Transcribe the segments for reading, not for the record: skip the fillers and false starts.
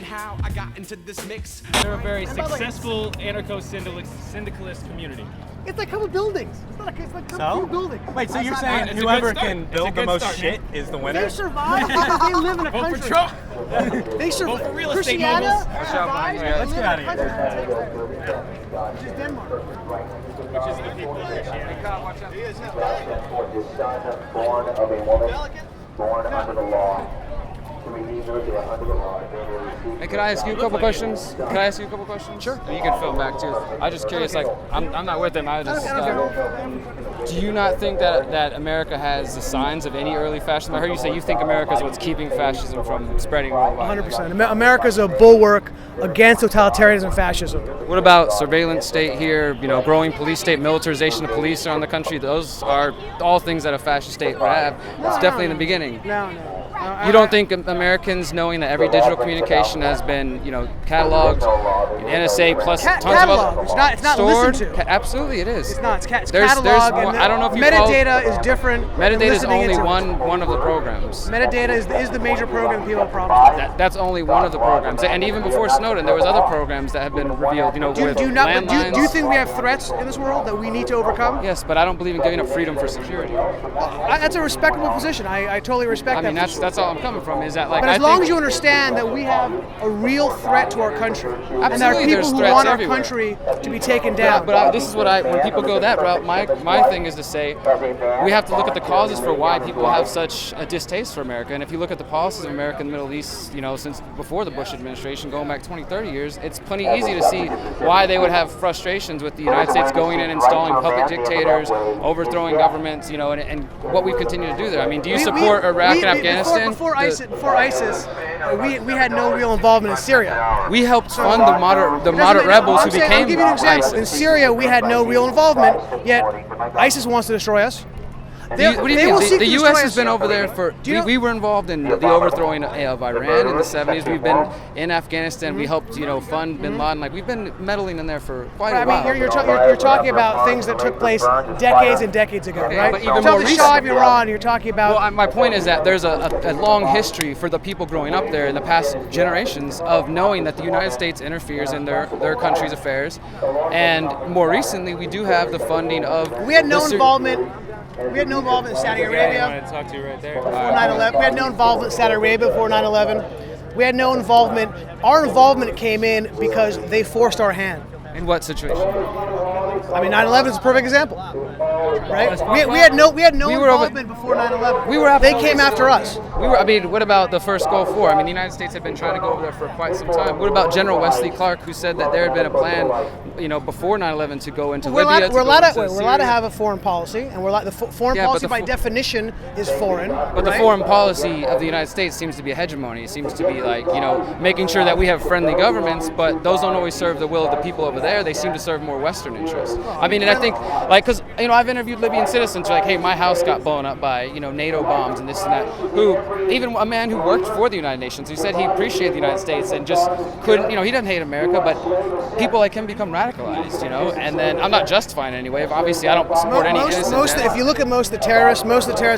how I got into this mix. They're a very successful anarcho-syndicalist community. It's like a couple buildings. It's like a few buildings. Wait, so you're It's saying a whoever good start. can It's a build the good most start, shit is the winner? They survive because they live in a Vote country. for Trump! They survive. Vote for real estate Christiana moguls. survives. Yeah, let's they get live in out a of country which is Denmark. Which is the people of Christianity. Born of a woman, born under the law. Hey, can I ask you a couple questions? Sure. You can film back too. I'm just curious. Like, I'm not with them. Do you not think that America has the signs of any early fascism? I heard you say you think America is what's keeping fascism from spreading worldwide. 100%. America's a bulwark against totalitarianism and fascism. What about surveillance state here? You know, growing police state, militarization of police around the country. Those are all things that a fascist state would have. It's definitely in the beginning. No. You don't think Americans, knowing that every digital communication has been, cataloged, NSA plus tons of other It's not stored? listened to. Absolutely, it is. It's not. It's There's catalog. more- And I don't know if you metadata is different. Metadata than is listening only into it. one of the programs. Metadata is the major program people have problems with. That's only one of the programs. And even before Snowden, there was other programs that have been revealed. Do with you landlines. do you think we have threats in this world that we need to overcome? Yes, but I don't believe in giving up freedom for security. That's a respectable position. I totally respect that. That's all I'm coming from. Is that like? But as long as you understand that we have a real threat to our country, and there are Absolutely, people there's who threats want our everywhere. country to be taken down. But this is what when people go that route, my thing is to say we have to look at the causes for why people have such a distaste for America. And if you look at the policies of America in the Middle East, since before the Bush administration, going back 20, 30 years, it's plenty easy to see why they would have frustrations with the United States going in, installing puppet dictators, overthrowing governments, and what we continue to do there. I mean, do you support Iraq and Afghanistan? Before ISIS, we had no real involvement in Syria. We helped fund the moderate rebels who became I'll give you an example. In ISIS. Syria, we had no real involvement, yet ISIS wants to destroy us. What do you mean? The U.S. has been over there for. We were involved in the overthrowing of Iran in the 70s. We've been in Afghanistan. We helped, fund Bin Laden. Like we've been meddling in there for quite a while. I mean, you're talking about things that took place decades and decades ago, right? But even You're more talking the Shah of recent. Iran. You're talking about. Well, my point is that there's a long history for the people growing up there in the past generations of knowing that the United States interferes in their country's affairs, and more recently we do have the funding of. We had no involvement. We had no involvement in Saudi I Arabia wanted to talk to you right there. before 9/11. We had no involvement in Saudi Arabia before 9/11. We had no involvement. Our involvement came in because they forced our hand. In what situation? I mean, 9/11 is a perfect example, right? We had no involvement before 9/11. They came after us. What about the first Gulf War? I mean, the United States had been trying to go over there for quite some time. What about General Wesley Clark, who said that there had been a plan, before 9/11 to go into Libya? We're allowed to have a foreign policy, and the foreign policy by definition is foreign. But the foreign policy of the United States seems to be a hegemony. It seems to be like, making sure that we have friendly governments, but those don't always serve the will of the people over there. They seem to serve more Western interests. I mean, and I think, because, I've interviewed Libyan citizens who are like, hey, my house got blown up by, NATO bombs and this and that, who, even a man who worked for the United Nations, who said he appreciated the United States and just couldn't, he doesn't hate America, but people like him become radicalized, and then I'm not justifying it anyway. Obviously, I don't support any innocent. If you look at most of the terrorists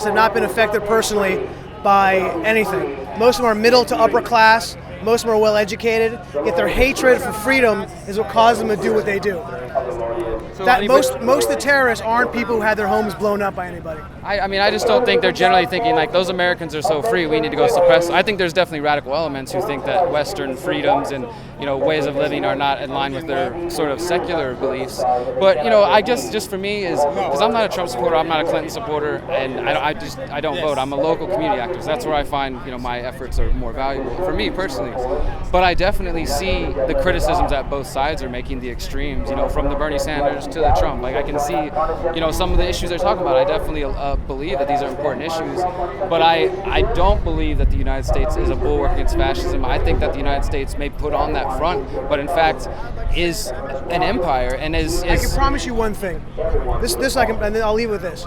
have not been affected personally by anything. Most of them are middle to upper class. Most of them are well educated, yet their hatred for freedom is what caused them to do what they do. Most of the terrorists aren't people who had their homes blown up by anybody. I just don't think they're generally thinking like those Americans are so free, we need to go suppress. I think there's definitely radical elements who think that Western freedoms and ways of living are not in line with their sort of secular beliefs. But I just for me is because I'm not a Trump supporter, I'm not a Clinton supporter, and I don't vote. I'm a local community activist. That's where I find my efforts are more valuable for me personally. But I definitely see the criticisms that both sides are making, the extremes, from the Bernie Sanders to the Trump. Like I can see, some of the issues they're talking about. I definitely believe that these are important issues, but I don't believe that the United States is a bulwark against fascism. I think that the United States may put on that front, but in fact is an empire and is. I can promise you one thing. And then I'll leave with this.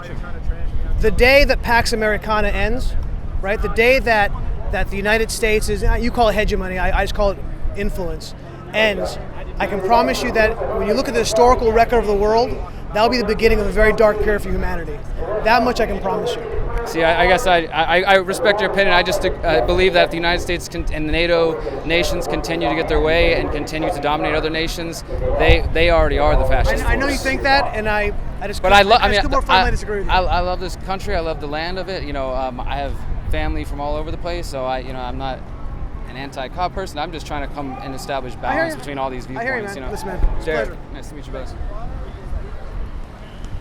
The day that Pax Americana ends, right? The day that the United States is, you call it hegemony, I just call it influence, ends. I can promise you that when you look at the historical record of the world, that'll be the beginning of a very dark period for humanity. That much I can promise you. See, I guess I respect your opinion. I just believe that if the United States and the NATO nations continue to get their way and continue to dominate other nations, they already are the fascist. I know you force. think that, and I just But I just could more firmly disagree with you. I love this country. I love the land of it. I have family from all over the place, so I'm not an anti-cop person. I'm just trying to come and establish balance you. between all these I hear you, viewpoints. man. Listen, man, it's a Derrick, pleasure. nice to meet you, both.